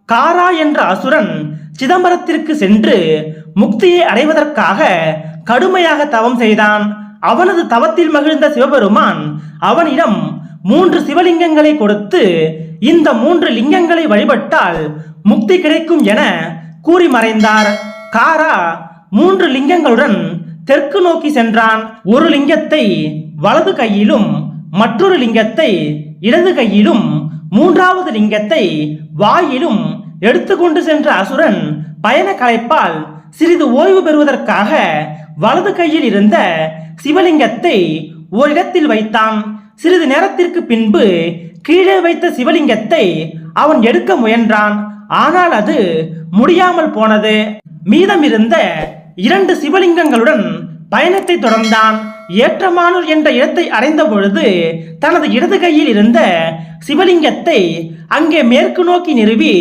காரா என்ற அசுரன் சிதம்பரத்திற்கு சென்று முக்தியை அடைவதற்காக கடுமையாக தவம் செய்தான். அவனது தவத்தில் மகிழ்ந்த சிவபெருமான் அவனிடம் 3 சிவலிங்கங்களை கொடுத்து, இந்த 3 லிங்கங்களை வழிபட்டால் முக்தி கிடைக்கும் என கூறி மறைந்தார். காரா 3 லிங்கங்களுடன் தெற்கு நோக்கி சென்றான். ஒரு லிங்கத்தை வலது கையிலும், மற்றொரு லிங்கத்தை இடது கையிலும், 3வது லிங்கத்தை வாயிலும் எடுத்துக்கொண்டு சென்ற அசுரன் பயண களைப்பால் சிறிது ஓய்வு பெறுவதற்காக வலது கையில் இருந்த சிவலிங்கத்தை ஓரிடத்தில் வைத்தான். சிறிது நேரத்திற்கு பின்பு கீழே வைத்த சிவலிங்கத்தை அவன் எடுக்க முயன்றான். ஆனால் அது முடியாமல் போனது. மீதமிருந்த 2 சிவலிங்கங்களுடன் பயணத்தை தொடர்ந்தான். ஏற்றமானூர் என்ற இடத்தை அடைந்த பொழுது தனது இடது கையில் இருந்த சிவலிங்கத்தை அங்கே மேற்கு நோக்கி நிறுவி